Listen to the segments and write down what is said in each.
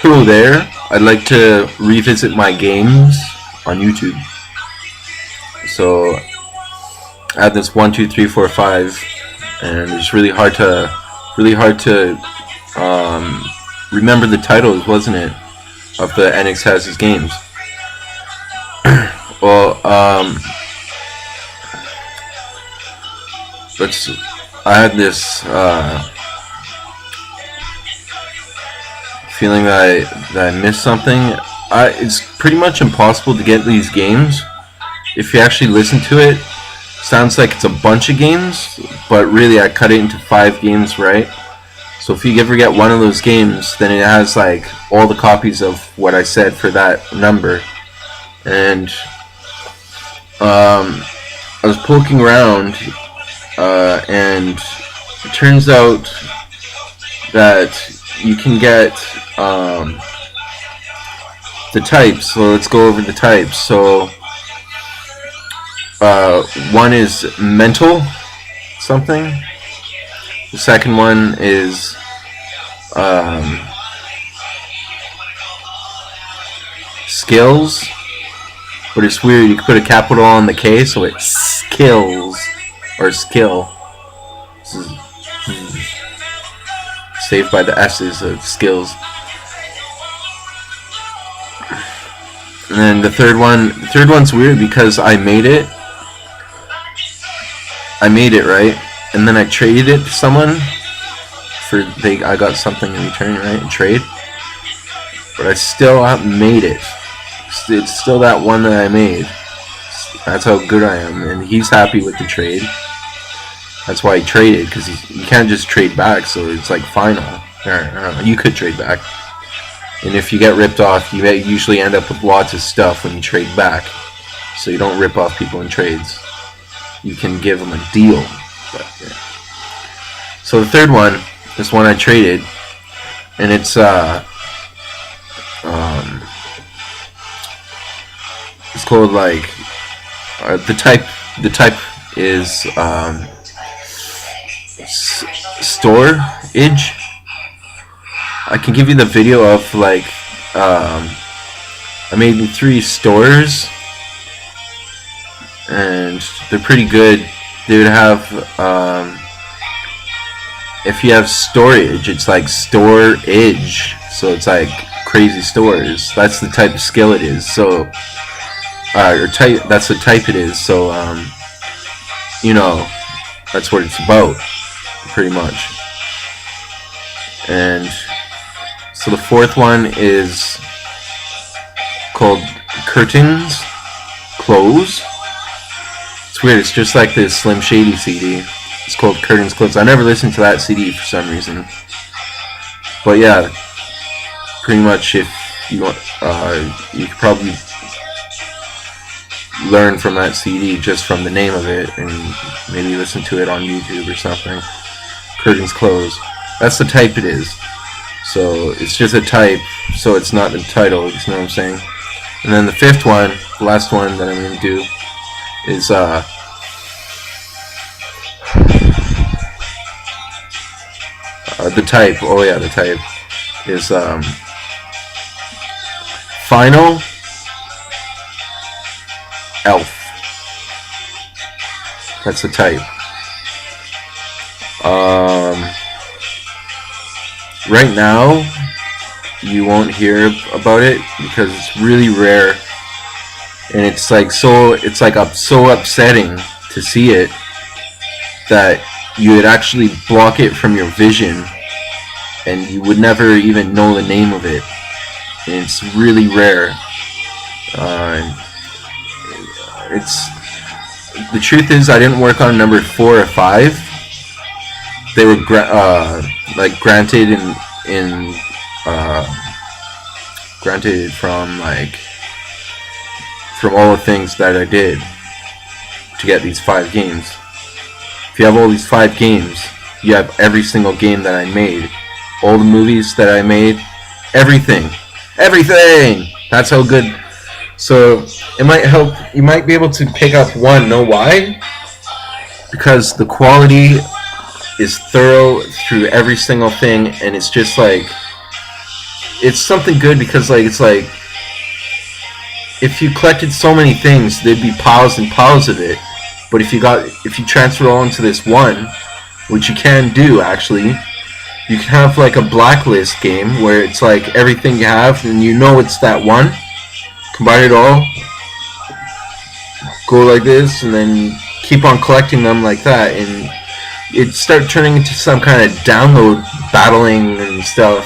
Hello there. I'd like to revisit my games on YouTube. So I had this 1, 2, 3, 4, 5, and it's really hard to remember the titles, wasn't it, of the NX has his games. Well, I had this feeling that I missed something. It's pretty much impossible to get these games. If you actually listen to it, sounds like it's a bunch of games, but really I cut it into 5 games, right? So if you ever get one of those games, then it has like all the copies of what I said for that number. And I was poking around, and it turns out that you can get the types. So let's go over the types. So one is mental something. The second one is skills, but it's weird. You can put a capital on the K, so it's skills or skill. Saved by the S's of skills. And then the third one's weird because I made it right, and then I traded it to someone I got something in return, right? Trade, but I still haven't made it. It's still that one that I made. That's how good I am, and he's happy with the trade. That's why he traded, because you can't just trade back, so it's like final. You could trade back, and if you get ripped off, you usually end up with lots of stuff when you trade back. So you don't rip off people in trades. You can give them a deal. But, yeah. So the third one, this one I traded, and it's called like the type is storage. I can give you the video of like I made 3 stores, and they're pretty good. They would have if you have storage, it's like storage, so it's like crazy stores. That's the type of skill it is. So or type, that's the type it is. So that's what it's about, pretty much. And so the fourth one is called Curtains Close. It's weird. It's just like this Slim Shady CD. It's called Curtains Close. I never listened to that CD for some reason. But yeah, pretty much if you want, you could probably learn from that CD just from the name of it, and maybe listen to it on YouTube or something. Curtains Close. That's the type it is. So it's just a type, so it's not the title, you know what I'm saying? And then the fifth one, the last one that I'm going to do, is the type. Oh yeah, the type is Final Elf. That's the type. Right now, you won't hear about it because it's really rare, and it's so upsetting to see it that you would actually block it from your vision, and you would never even know the name of it. And it's really rare. The truth is, I didn't work on number 4 or 5. They were granted granted from all the things that I did to get these 5 games. If you have all these 5 games, you have every single game that I made, all the movies that I made, everything. That's how good. So it might help. You might be able to pick up one. Know why? Because the quality is thorough through every single thing, and it's just like it's something good because like it's like if you collected so many things, there'd be piles and piles of it. But if you transfer it all into this one, which you can do actually, you can have like a blacklist game where it's like everything you have and you know it's that one. Combine it all, go like this, and then keep on collecting them like that, and it start turning into some kind of download battling and stuff.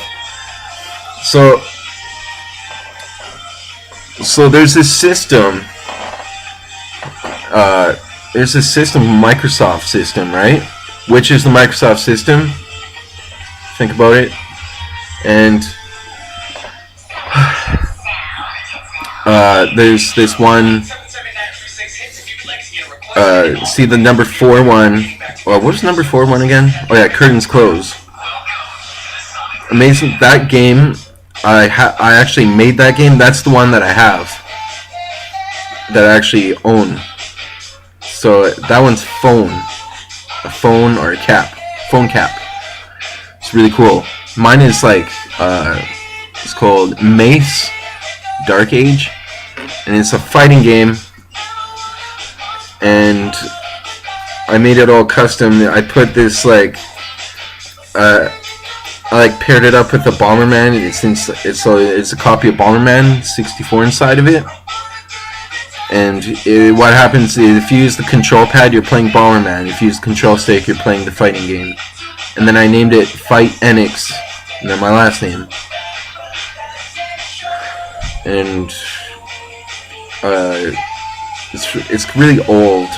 So there's this system. There's this system, Microsoft system, right? Which is the Microsoft system? Think about it. And there's this one. See the number 4 one. Well, what's number 4 one again? Oh yeah, Curtains Close. Amazing. That game, I actually made that game. That's the one that I have. That I actually own. So that one's phone. A phone or a cap. Phone cap. It's really cool. Mine is like, it's called Mace Dark Age. And it's a fighting game. And I made it all custom. I put this like, I like paired it up with the Bomberman. It's a copy of Bomberman 64 inside of it. And what happens is if you use the control pad, you're playing Bomberman. If you use the control stick, you're playing the fighting game. And then I named it Fight Enix, and then my last name. And it's really old.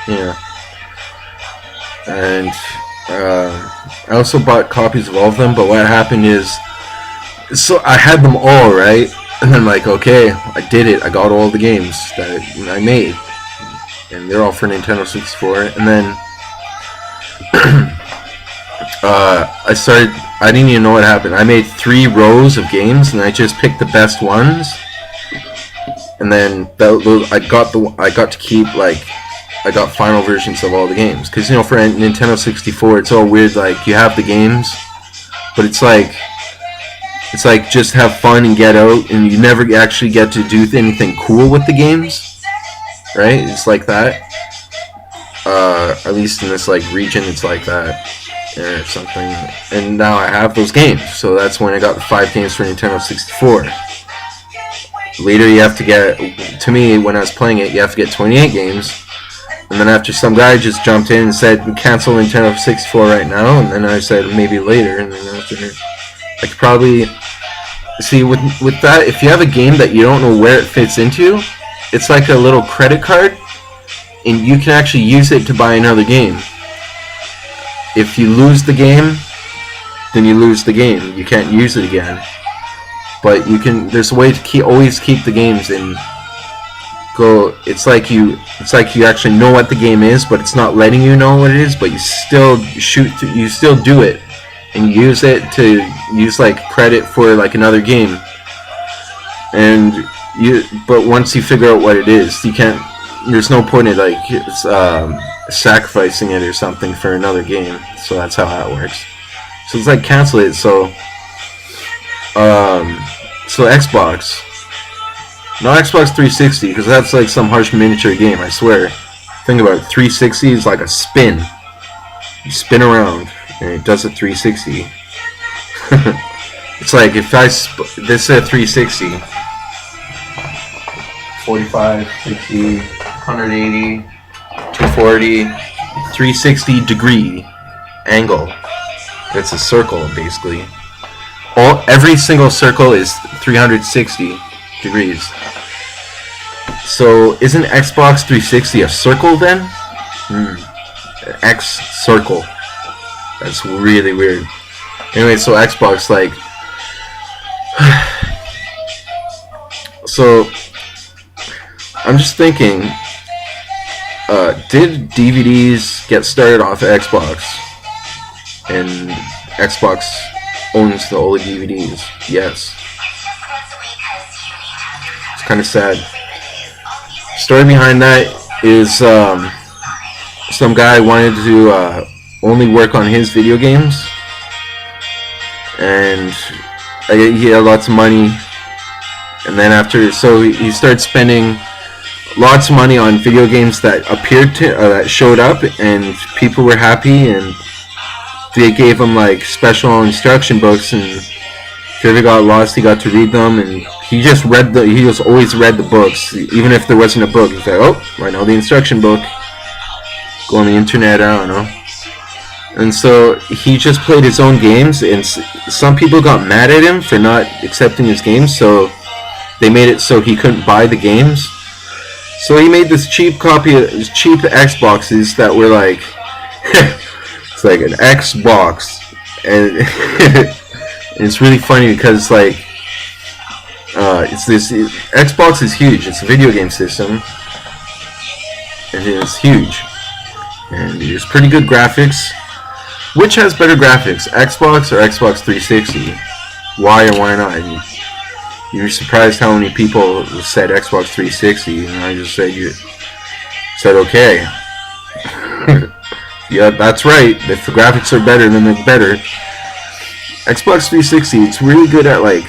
Yeah. And I also bought copies of all of them, but what happened is, so I had them all, right? And I'm like, okay, I did it. I got all the games that I made. And they're all for Nintendo 64. And then I didn't even know what happened. I made 3 rows of games, and I just picked the best ones. And then I got to keep, like, I got final versions of all the games. Because, you know, for Nintendo 64, it's all weird, like, you have the games, but it's like just have fun and get out, and you never actually get to do anything cool with the games, right? It's like that. At least in this like region, it's like that, or something. And now I have those games, so that's when I got the 5 games for Nintendo 64. Later, you have to get. To me, when I was playing it, you have to get 28 games. And then after some guy just jumped in and said, "Cancel Nintendo 64 right now," and then I said maybe later, and then after. I could probably see with that, if you have a game that you don't know where it fits into, it's like a little credit card, and you can actually use it to buy another game. If you lose the game, then you lose the game. You can't use it again. But you can. There's a way to always keep the games and go. It's like you actually know what the game is, but it's not letting you know what it is. But you still you still do it. And use it to use like credit for like another game, but once you figure out what it is, you can't. There's no point in like sacrificing it or something for another game. So that's how that works. So it's like cancel it. So Xbox, not Xbox 360, because that's like some harsh miniature game. I swear. Think about it. 360 is like a spin. You spin around. And it does a 360. It's like if this is a 360, 45, 60, 180, 240, 360 degree angle. It's a circle basically. Every single circle is 360 degrees. So isn't Xbox 360 a circle then? X circle. That's really weird. Anyway, so Xbox, like, so I'm just thinking, did DVDs get started off of Xbox? And Xbox owns the old DVDs. Yes. It's kind of sad. Story behind that is some guy wanted to only work on his video games, and he had lots of money. And then after, so he started spending lots of money on video games that appeared to that showed up, and people were happy, and they gave him like special instruction books, and if he ever got lost, he got to read them, and he just always read the books, even if there wasn't a book. He's like, oh, I know the instruction book. Go on the internet, I don't know. And so he just played his own games, and some people got mad at him for not accepting his games, so they made it so he couldn't buy the games. So he made this cheap Xboxes that were like, it's like an Xbox, and it's really funny because like, Xbox is huge. It's a video game system, and it's huge, and it's pretty good graphics. Which has better graphics, Xbox or Xbox 360? Why or why not? You're surprised how many people said Xbox 360, and I just said okay. Yeah, that's right. If the graphics are better, then they're better. Xbox 360, it's really good at like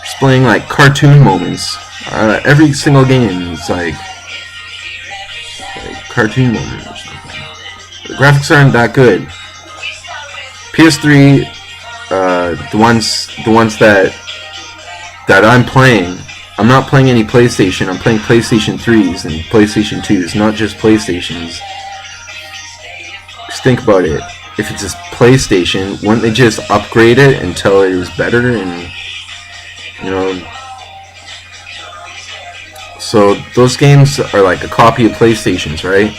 displaying like cartoon moments. Every single game is like cartoon moments or something. The graphics aren't that good. PS3, the ones that I'm playing, I'm not playing any PlayStation. I'm playing PlayStation 3s and PlayStation 2s, not just PlayStations. Just think about it. If it's a PlayStation, wouldn't they just upgrade it until it was better? And so those games are like a copy of PlayStations, right?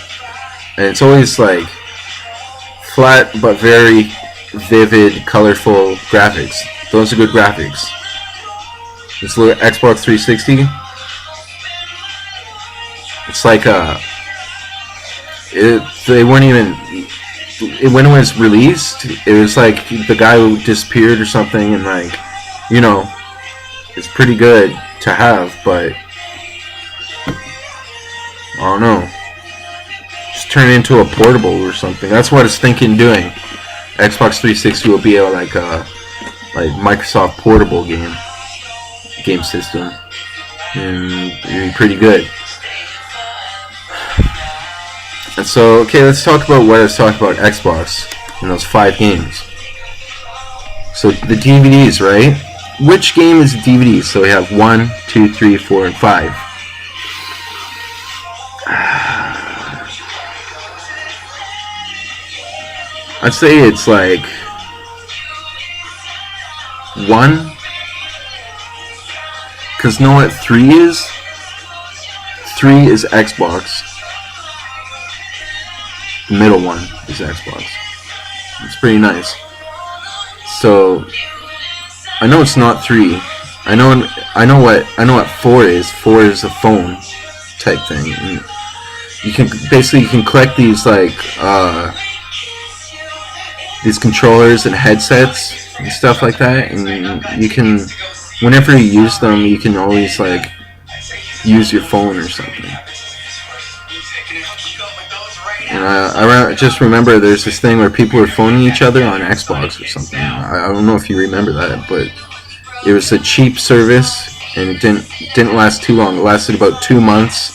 And it's always like flat but very vivid, colorful graphics. Those are good graphics. This little Xbox 360, it's like when it was released, it was like the guy who disappeared or something, and like, it's pretty good to have, but I don't know. Just turn it into a portable or something. That's what I was thinking doing. Xbox 360 will be a like Microsoft portable game system, and it'd be pretty good. And so, okay, let's talk about what I was talking about Xbox in those 5 games. So the DVDs, right? Which game is a DVD? So we have 1, 2, 3, 4, and 5. I'd say it's like 1. Because know what 3 is? 3 is Xbox. The middle one is Xbox. It's pretty nice. So I know it's not 3. I know what 4 is. 4 is a phone type thing. And you can collect these like these controllers and headsets and stuff like that, and you can, whenever you use them, you can always like use your phone or something. And I just remember there's this thing where people were phoning each other on Xbox or something. I don't know if you remember that, but it was a cheap service, and it didn't last too long. It lasted about 2 months,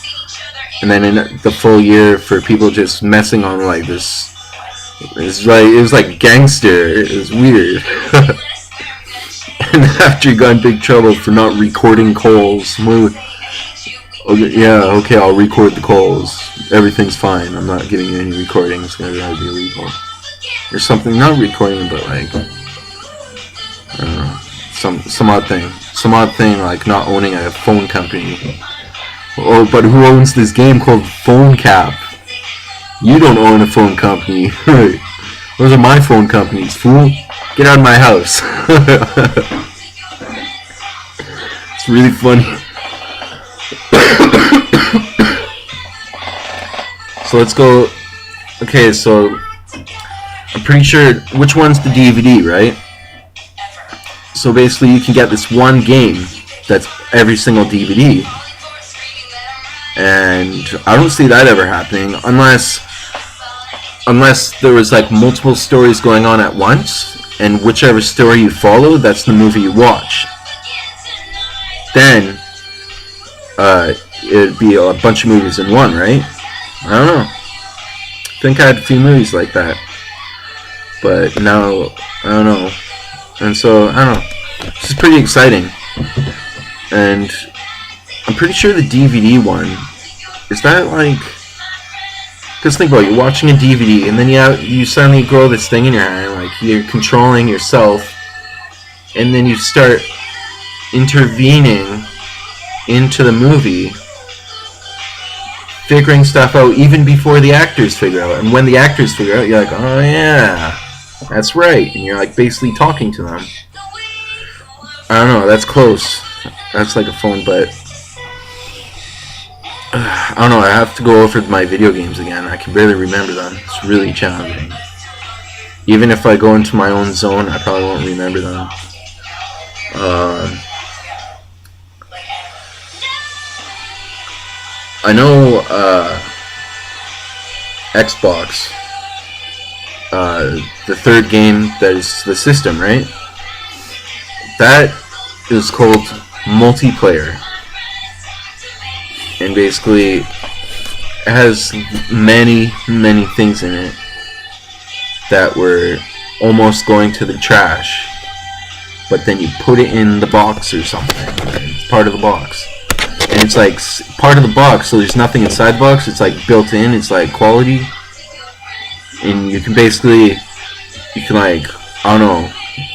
and then in the full year for people just messing on like this. It was like gangster. It was weird. And after you got in big trouble for not recording calls, okay, I'll record the calls. Everything's fine. I'm not giving you any recording. It's gonna be illegal or something. Not recording, but like I don't know, some odd thing like not owning a phone company. Oh, but who owns this game called Phone Cap? You don't own a phone company. Those are my phone companies, fool. Get out of my house. It's really funny. So let's go. Okay, so I'm pretty sure which one's the DVD, right? So basically you can get this one game that's every single DVD. And I don't see that ever happening unless there was like multiple stories going on at once, and whichever story you follow, that's the movie you watch. Then it'd be a bunch of movies in one, right? I don't know. I think I had a few movies like that, but now I don't know. And so I don't know. This is pretty exciting, and I'm pretty sure the DVD one is that like. Because think about it, you're watching a DVD, and then you suddenly grow this thing in your hand, like you're controlling yourself, and then you start intervening into the movie, figuring stuff out even before the actors figure out. And when the actors figure out, you're like, oh yeah, that's right, and you're like basically talking to them. I don't know, that's close. That's like a phone, but I don't know, I have to go over my video games again. I can barely remember them. It's really challenging. Even if I go into my own zone, I probably won't remember them. I know Xbox, the third game that is the system, right? That is called multiplayer. And basically, it has many things in it that were almost going to the trash, but then you put it in the box or something. It's part of the box, and it's like part of the box, so there's nothing inside the box. It's like built in. It's like quality, and you can like, I don't know.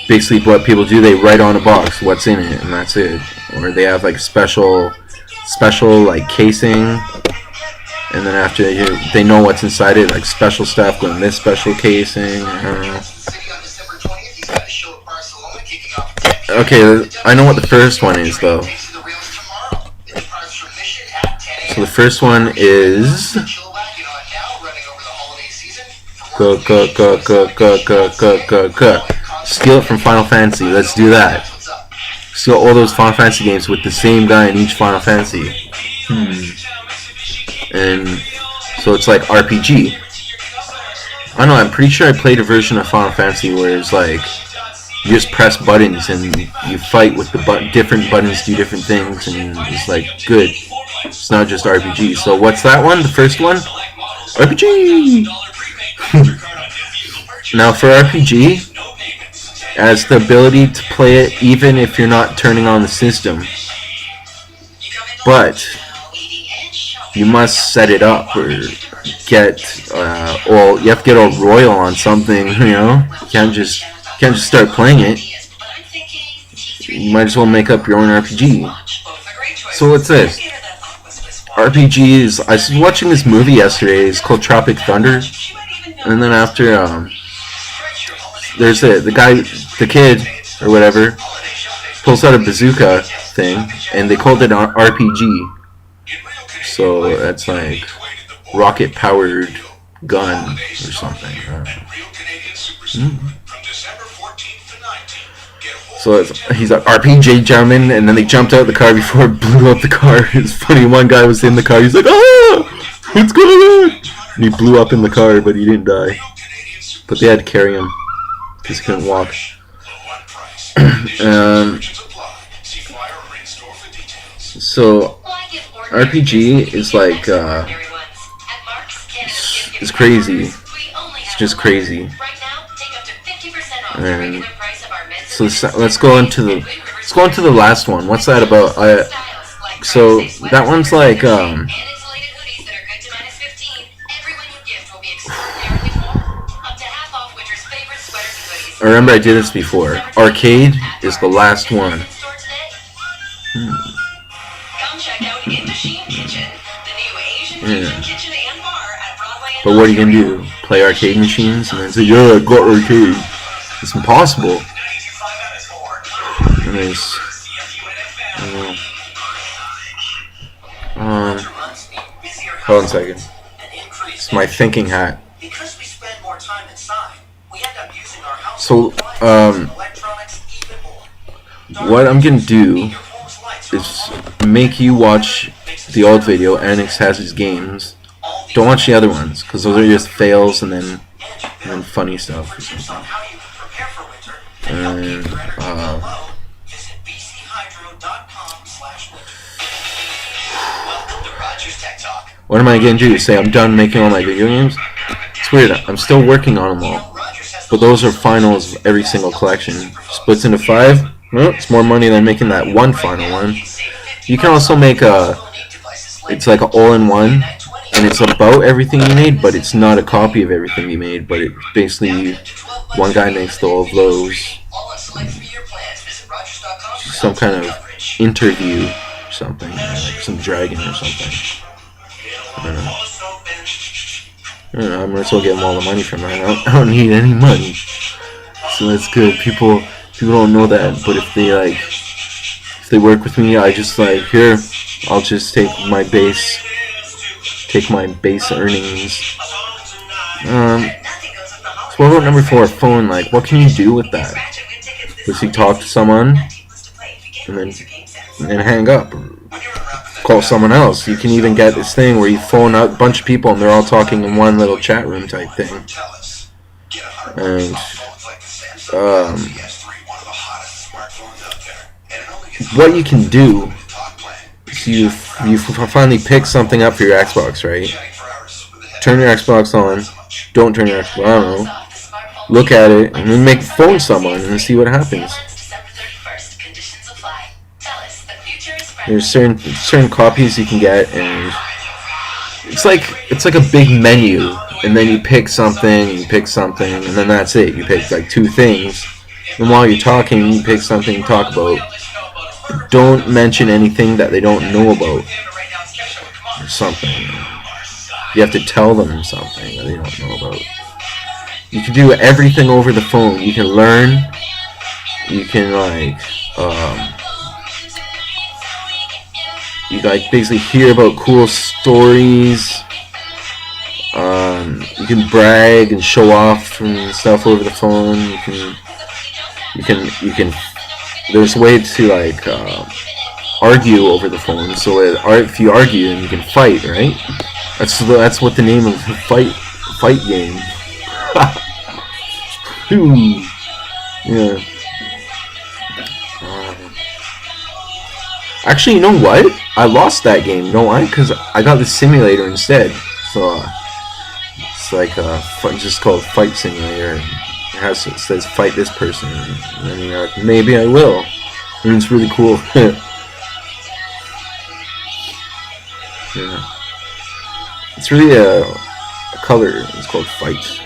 Basically, what people do, they write on a box what's in it, and that's it. Or they have like special like casing, and then after they know what's inside it, like special stuff going in this special casing. I don't know. Okay, I know what the first one is though. So the first one is go. Steal it from Final Fantasy. Let's do that. Steal all those Final Fantasy games with the same guy in each Final Fantasy. And so it's like RPG. I don't know, I'm pretty sure I played a version of Final Fantasy where it's like you just press buttons and you fight with the different buttons do different things, and it's like good. It's not just RPG. So what's that one? The first one? RPG! Now for RPG, it has the ability to play it even if you're not turning on the system. But you must set it up or get you have to get all royal on something, you know? You can't just start playing it. You might as well make up your own RPG. So what's this? RPG is, I was watching this movie yesterday, it's called Tropic Thunder, and then after there's the kid or whatever pulls out a bazooka thing, and they called it an RPG. So that's like rocket powered gun or something. So he's like, RPG gentlemen, and then they jumped out of the car before it blew up the car. It's funny, one guy was in the car, he's like, ah, what's going on? And he blew up in the car, but he didn't die. But they had to carry him because he couldn't walk. So RPG is like it's crazy. It's just crazy. And so let's go into the last one. What's that about? So that one's like I remember I did this before. Arcade is the last one. Yeah. But what are you gonna do? Play arcade machines and then say, yeah, I got arcade. It's impossible. Anyways, hold on a second. It's my thinking hat. So, what I'm gonna do is make you watch the old video, Annex has his games. Don't watch the other ones, because those are just fails and then funny stuff or something. And what am I gonna do? Say I'm done making all my video games? It's weird. I'm still working on them all, but those are finals of every single collection. Splits into 5. Well, it's more money than making that one final one. You can also make it's like an all-in-one, and it's about everything you made, but it's not a copy of everything you made, but it basically, one guy makes all of those. Some kind of interview or something, like some dragon or something. I don't know. I might as well get them all the money from that. I don't need any money, so that's good. People don't know that, but if they work with me, I just like, here, I'll just take my base earnings. So what about number 4, phone? Like, what can you do with that? Does he talk to someone and then hang up? Or call someone else. You can even get this thing where you phone out a bunch of people and they're all talking in one little chat room type thing. And what you can do is you finally pick something up for your Xbox, right? Turn your Xbox on. Don't turn your Xbox. I don't know. Look at it and then make phone someone and see what happens. There's certain copies you can get, and it's like a big menu, and then you pick something, and then that's it. You pick like 2 things, and while you're talking, you pick something to talk about. Don't mention anything that they don't know about, or something. You have to tell them something that they don't know about. You can do everything over the phone. You can learn. You can you basically hear about cool stories. You can brag and show off and stuff over the phone. You can. There's a way to argue over the phone. So if you argue, then you can fight, right? That's what the name of the fight game. Yeah. Actually, you know what? I lost that game. You know why? Because I got the simulator instead. So it's like just called Fight Simulator. It says fight this person, and then you're like, maybe I will. And it's really cool. Yeah. It's really a color. It's called Fight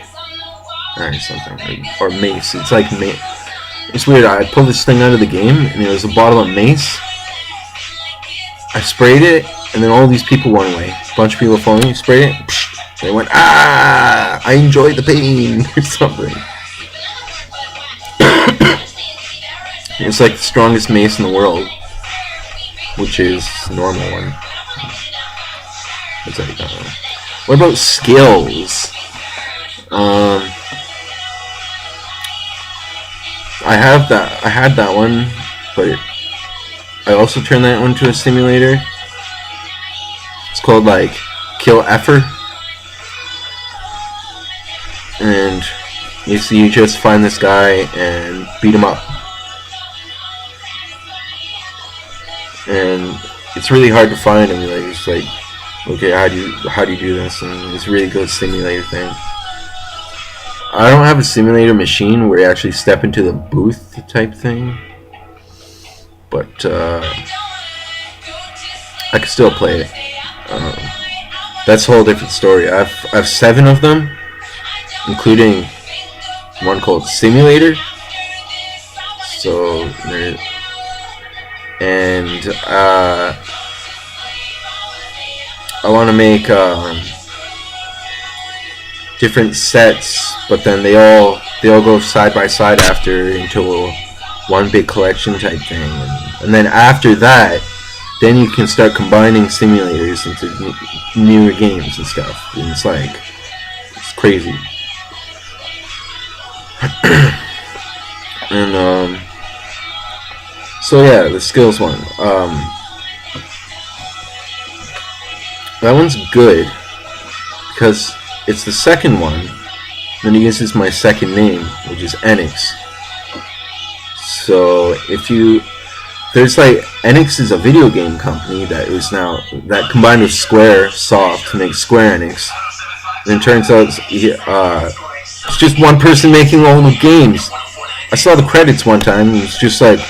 or something, or Mace. It's like Mace. It's weird. I pulled this thing out of the game, and it was a bottle of Mace. I sprayed it, and then all these people went away. A bunch of people following me, sprayed it, psh, they went, I enjoyed the pain, or something. It's like the strongest mace in the world, which is the normal one. What about skills? I had that one, but I also turned that one to a simulator. It's called Kill Effer, and you just find this guy and beat him up, and it's really hard to find him. It's like, okay, how do you do this? And it's a really good simulator thing. I don't have a simulator machine where you actually step into the booth type thing, but I can still play it. That's a whole different story. I have 7 of them, including one called Simulator. So, and I want to make different sets, but then they all go side by side after into one big collection type thing, and then after that, then you can start combining simulators into newer games and stuff, and it's crazy. And so yeah, the skills one, that one's good because it's the second one. Then he uses my second name, which is Enix. So if you, there's like, Enix is a video game company that combined with Square Soft to make Square Enix. And it turns out it's just one person making all the games. I saw the credits one time, and it's just like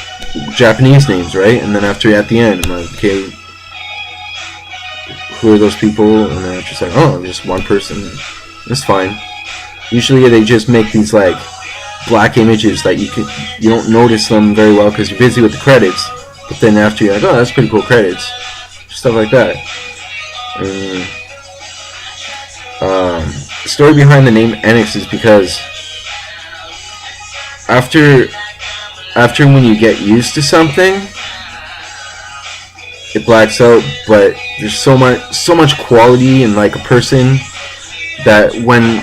Japanese names, right? And then at the end, I'm like, okay, who are those people? And then it's just like, oh, just one person. It's fine. Usually they just make these like black images that you don't notice them very well because you're busy with the credits. But then after you're like, oh, that's pretty cool credits, stuff like that. The story behind the name Enix is because after when you get used to something, it blacks out. But there's so much quality in like a person that when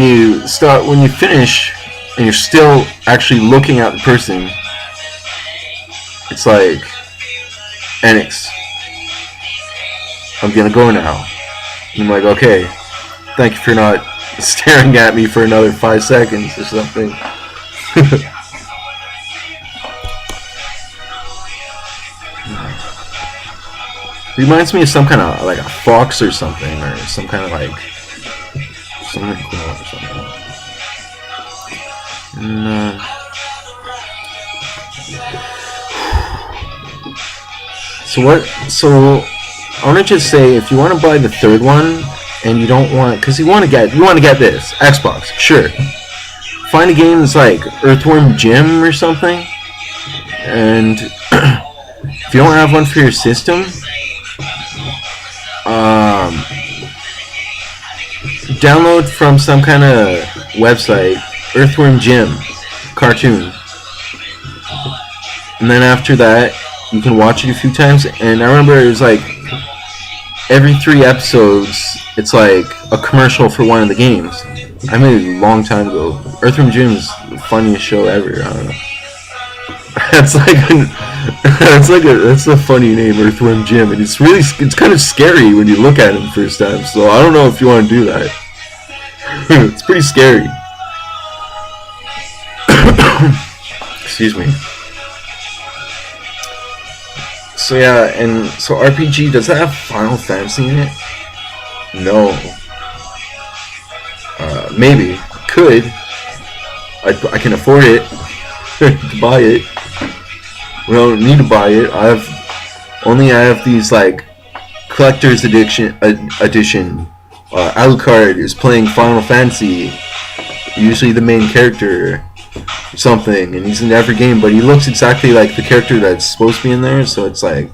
you finish and you're still actually looking at the person, it's like, Enix, I'm gonna go now. And I'm like, okay, thank you for not staring at me for another 5 seconds or something. Reminds me of some kind of like a fox or something, or some kind of like something cool or something. So I want to just say, if you want to buy the third one and you don't want, because you want to get this Xbox, sure. Find a game that's like Earthworm Jim or something, and if you don't have one for your system, download from some kind of website Earthworm Jim cartoon, and then after that you can watch it a few times. And I remember it was like every 3 episodes it's like a commercial for one of the games. I made it a long time ago. Earthworm Jim is the funniest show ever. I don't know. That's a funny name, Earthworm Jim, and it's kind of scary when you look at him first time. So I don't know if you want to do that. It's pretty scary. Excuse me. So yeah, and so RPG, does that have Final Fantasy in it? No. Maybe. Could. I can afford it. To buy it. We don't need to buy it. I have these like collector's edition. Alucard is playing Final Fantasy. Usually the main character or something, and he's in every game, but he looks exactly like the character that's supposed to be in there. So it's like,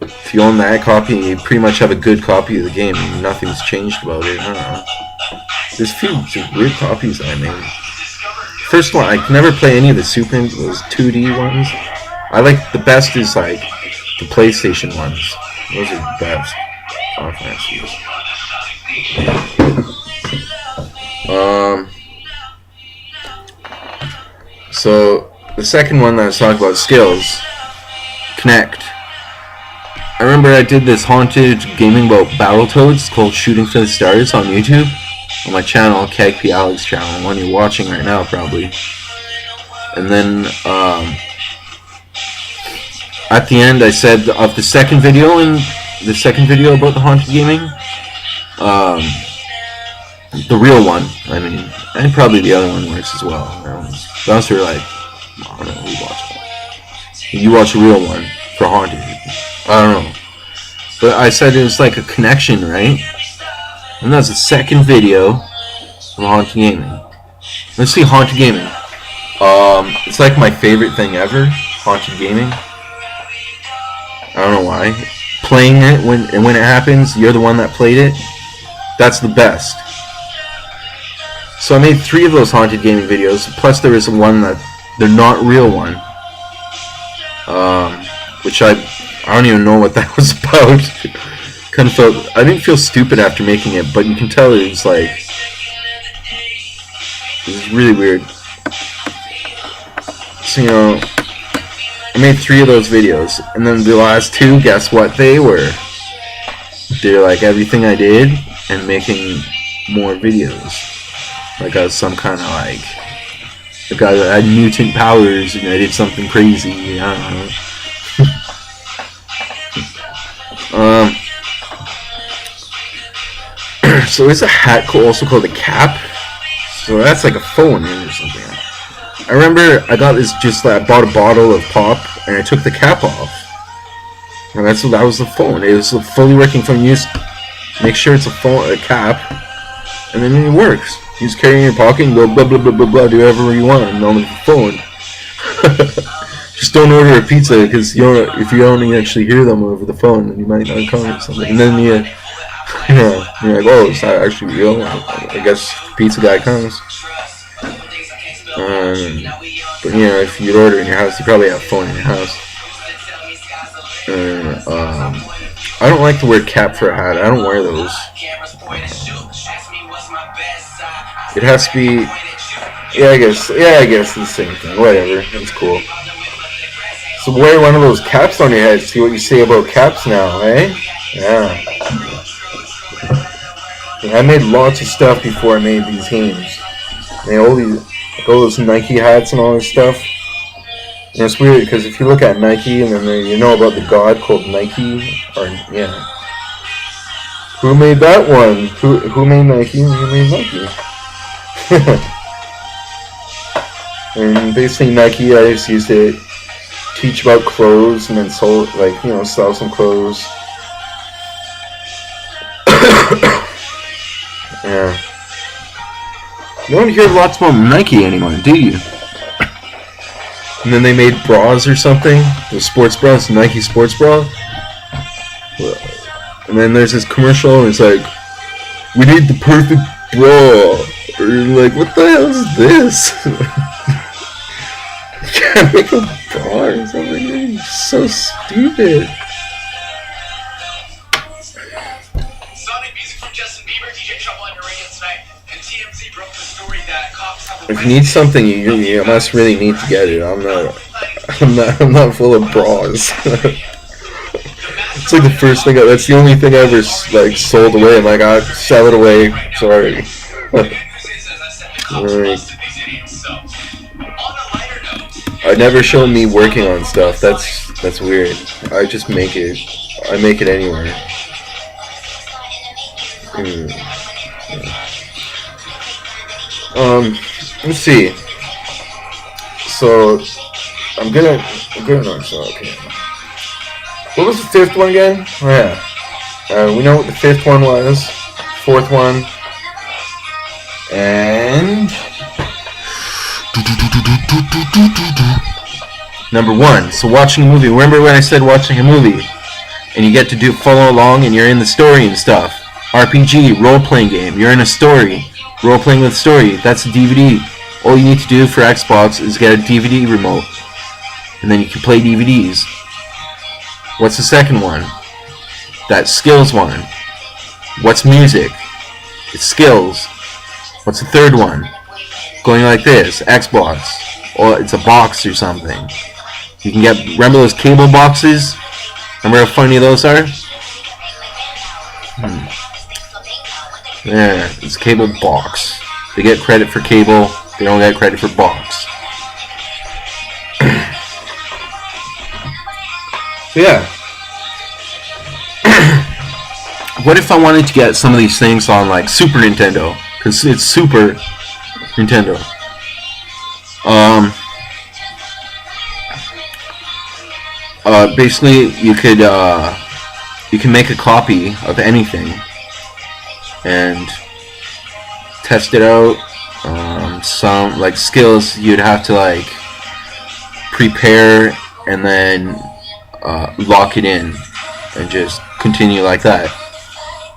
if you own that copy, you pretty much have a good copy of the game, and nothing's changed about it. I don't know. There's a few weird copies that I made. First one, I can never play any of the those 2D ones. I like the best is like the PlayStation ones. Those are the best. Final Fantasy. So the second one that I was talking about, skills, Connect. I remember I did this haunted gaming about Battletoads called Shooting for the Stars on YouTube, on my channel, Kagpalex channel, one you're watching right now probably. And then at the end I said of the second video about the haunted gaming, the real one, I mean, and probably the other one works as well. Those are like, I don't know who watched that. You watch the real one for haunted. I don't know. But I said it was like a connection, right? And that's the second video of haunted gaming. Let's see haunted gaming. It's like my favorite thing ever, haunted gaming. I don't know why. Playing it when it happens, you're the one that played it. That's the best. So I made 3 of those haunted gaming videos, plus there is one that they're not real one, which I don't even know what that was about. Kind of felt, I didn't feel stupid after making it, but you can tell it was like, it was really weird. So, you know, I made 3 of those videos, and then the last 2, guess what they were? They're like everything I did and making more videos. Like I was some kind of like Like I had mutant powers and I did something crazy. I don't know. So is a hat also called a cap? So that's like a phone or something. I remember I got this I bought a bottle of pop and I took the cap off. And that was the phone. It was a fully working phone. You just make sure it's a cap, and then it works. You just carry it in your pocket and go blah blah blah blah blah, do whatever you want on the phone. Just don't order a pizza because if you don't actually hear them over the phone, then you might not come or something. And then you're like, oh, it's not actually real. I guess pizza guy comes. But if you order in your house, you probably have a phone in your house. I don't like the word cap for a hat. I don't wear those. It has to be. I guess it's the same thing. Whatever, it's cool. So wear one of those caps on your head. See what you say about caps now, eh? Yeah. I made lots of stuff before I made these games. All those Nike hats and all this stuff. And it's weird because if you look at Nike and then you know about the god called Nike, who made that one? Who made Nike? Who made Nike? And basically Nike, I just used to teach about clothes and then sell some clothes. Yeah. You don't hear lots about Nike anymore, do you? And then they made bras or something. The sports bras, Nike sports bra. And then there's this commercial and it's like, we need the perfect bra. Or you're like, what the hell is this? You can't make a bra or something. It's so stupid. If you need something, you must really need to get it. I'm not full of bras. It's like the first thing. That's the only thing I ever sold away. I'm like, I sell it away. Sorry. I never show me working on stuff. That's weird. I just make it. I make it anywhere. Let's see. So I'm gonna know. So okay. What was the fifth one again? Oh, yeah. We know what the fifth one was. Fourth one. And number one. So watching a movie. Remember when I said watching a movie? And you get to follow along and you're in the story and stuff. RPG, role-playing game. You're in a story. Role-playing with story. That's a DVD. All you need to do for Xbox is get a DVD remote. And then you can play DVDs. What's the second one? That skills one. What's music? It's skills. What's the third one? Going like this. Xbox. Or it's a box or something. You can remember those cable boxes? Remember how funny those are? Yeah, it's cable box. They get credit for cable. They don't get credit for box. So yeah. What if I wanted to get some of these things on Super Nintendo? Because it's Super Nintendo. Basically, you can make a copy of anything and test it out. Some skills you'd have to prepare and then lock it in and just continue like that,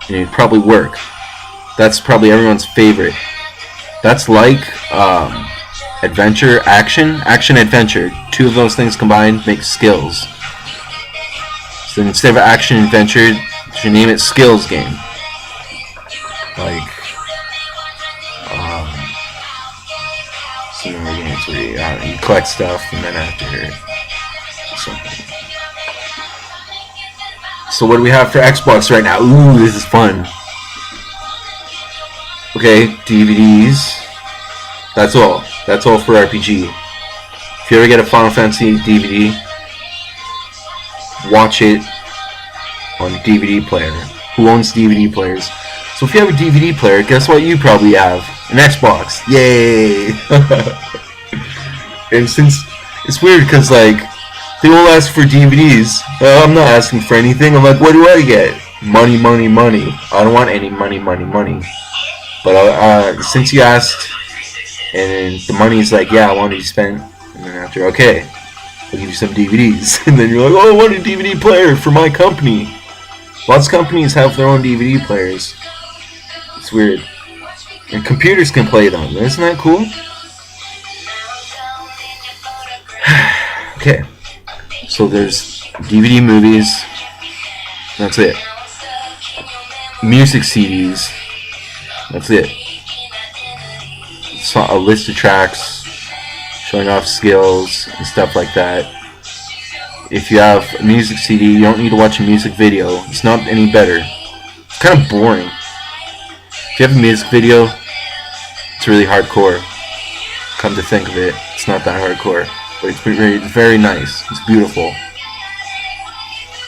and it'd probably work. That's probably everyone's favorite. That's adventure, action, adventure. Two of those things combined make skills. So instead of action adventure, you should name it skills game. Some more games where you collect stuff and then after something. So what do we have for Xbox right now? Ooh, this is fun. Okay, DVDs. That's all. That's all for RPG. If you ever get a Final Fantasy DVD, watch it on DVD player. Who owns DVD players? So if you have a DVD player, guess what you probably have? An Xbox. Yay! And since it's weird because like they will ask for DVDs, I'm not asking for anything. I'm like, what do I get? Money, money, money. I don't want any money, money, money. But since you asked, and the money's like, yeah, I want to be spent, and then after, okay, I'll give you some DVDs, and then you're like, oh, I want a DVD player for my company. Lots of companies have their own DVD players. It's weird. And computers can play them. Isn't that cool? Okay. So there's DVD movies. That's it. Music CDs. That's it. It's a list of tracks showing off skills and stuff like that. If you have a music CD, you don't need to watch a music video. It's not any better. It's kind of boring. If you have a music video, it's really hardcore. Come to think of it, it's not that hardcore. But it's very, very nice. It's beautiful.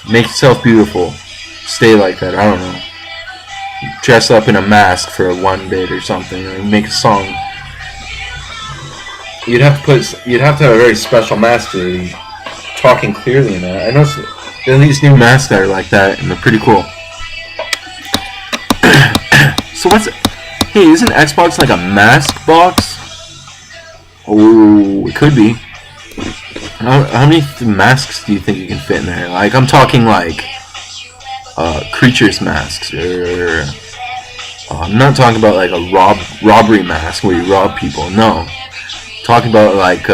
Make yourself beautiful. Stay like that. I don't know. Dress up in a mask for one bit or something, and make a song. You'd have to have a very special mask to be talking clearly in that. I know there are these new masks that are like that, and they're pretty cool. So hey, isn't Xbox like a mask box? Oh, it could be. How many masks do you think you can fit in there? Like, I'm talking like creatures masks, or I'm not talking about like a robbery mask where you rob people. No, I'm talking about like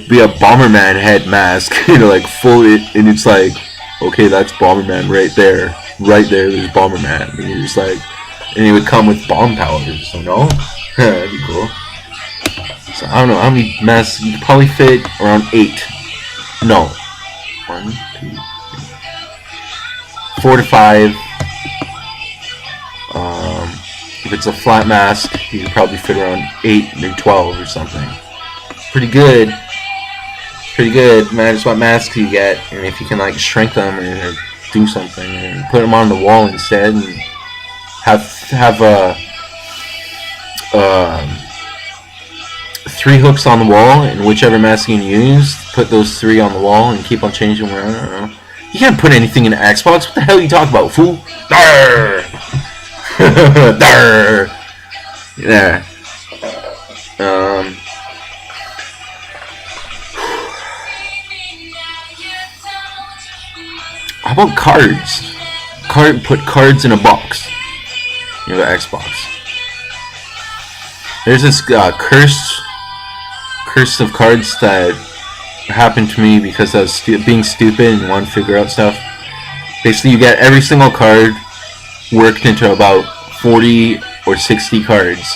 be a Bomberman head mask, like full it, and it's like, okay, that's Bomberman right there. Right there, there's Bomberman, and you're just like, and it would come with bomb powers. So no, that'd be cool. So I don't know how many masks you could probably fit. Around 8. No, 1, 2, 3, 4 to 5. If it's a flat mask, you could probably fit around 8 or 12 or something. Pretty good. Pretty good. Matters what masks you get, and if you can like shrink them or do something, or put them on the wall instead, and have 3 hooks on the wall, and whichever mask you use, put those 3 on the wall and keep on changing them around. I don't know. You can't put anything in Xbox. What the hell are you talking about, fool? Darr! Darr! Yeah. How about cards? Put cards in a box. The Xbox. There's this curse of cards that happened to me because I was being stupid and wanted to figure out stuff. Basically, you get every single card worked into about 40 or 60 cards.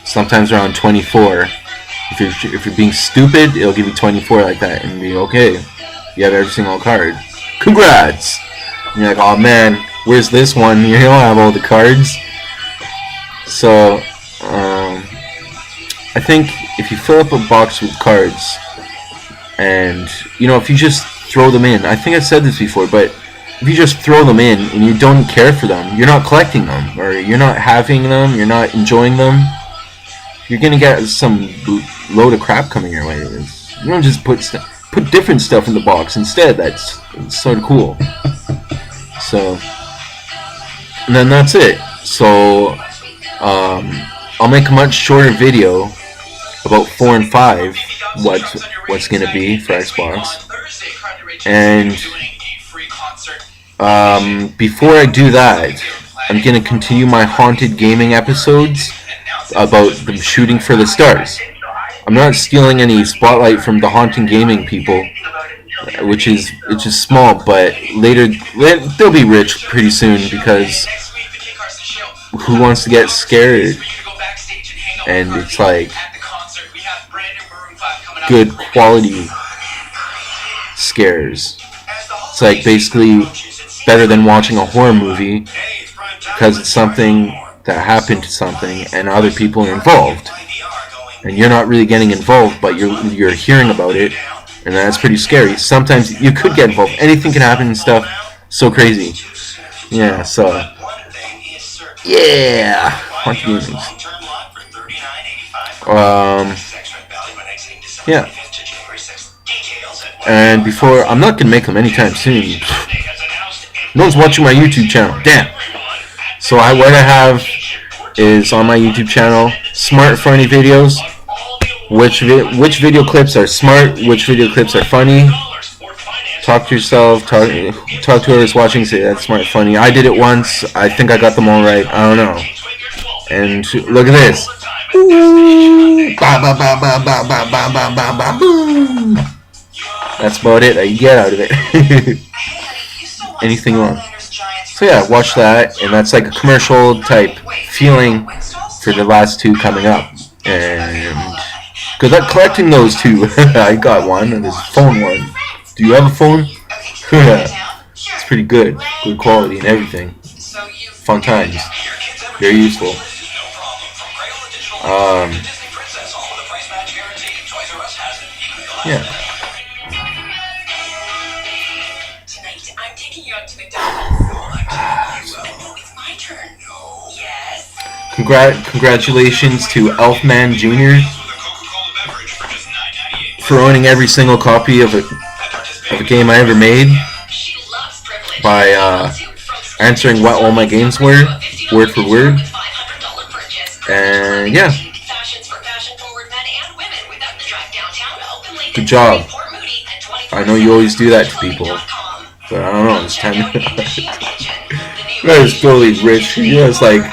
Sometimes around 24. If you're being stupid, it'll give you 24 like that, and be okay. You have every single card. Congrats! And you're like, oh man, where's this one? You don't have all the cards. So, I think if you fill up a box with cards, and, if you just throw them in, I think I said this before, but if you just throw them in and you don't care for them, you're not collecting them, or you're not having them, you're not enjoying them, you're gonna get some load of crap coming your way. You don't just put different stuff in the box instead. It's sort of cool. So, and then that's it. So, I'll make a much shorter video about 4 and 5, what's gonna be for Xbox. And before I do that, I'm gonna continue my haunted gaming episodes about them shooting for the stars. I'm not stealing any spotlight from the haunting gaming people, which is small, but later they'll be rich pretty soon, because who wants to get scared? And it's like good quality scares. It's like basically better than watching a horror movie, because it's something that happened to something and other people are involved, and you're not really getting involved, but you're hearing about it, and that's pretty scary. Sometimes you could get involved. Anything can happen and stuff. So crazy. Yeah. So yeah. Haunted gamings. Yeah. And before, I'm not gonna make them anytime soon. No one's watching my YouTube channel. Damn. So what I have is on my YouTube channel, smart funny videos. Which video clips are smart? Which video clips are funny? Talk to yourself. Talk to whoever's watching. Say that's smart, funny. I did it once. I think I got them all right. I don't know. And look at this. Ooh, ba, ba, ba, ba, ba, ba, ba, ba, ba, ba, boom. That's about it. I get out of it. Anything wrong? So yeah, watch that, and that's like a commercial type feeling for the last two coming up. And good luck collecting those two. I got one, and there's a phone one. Do you have a phone? It's pretty good. Good quality and everything. Fun times. Very useful. Yeah. Tonight, I'm taking you out to McDonald's. It's my turn. Yes. Congratulations to Elfman Jr. for owning every single copy of a game I ever made by answering what all my games were, word for word. And yeah. Good job. I know you always do that to people, but I don't know, it's time to... You guys totally rich. You guys like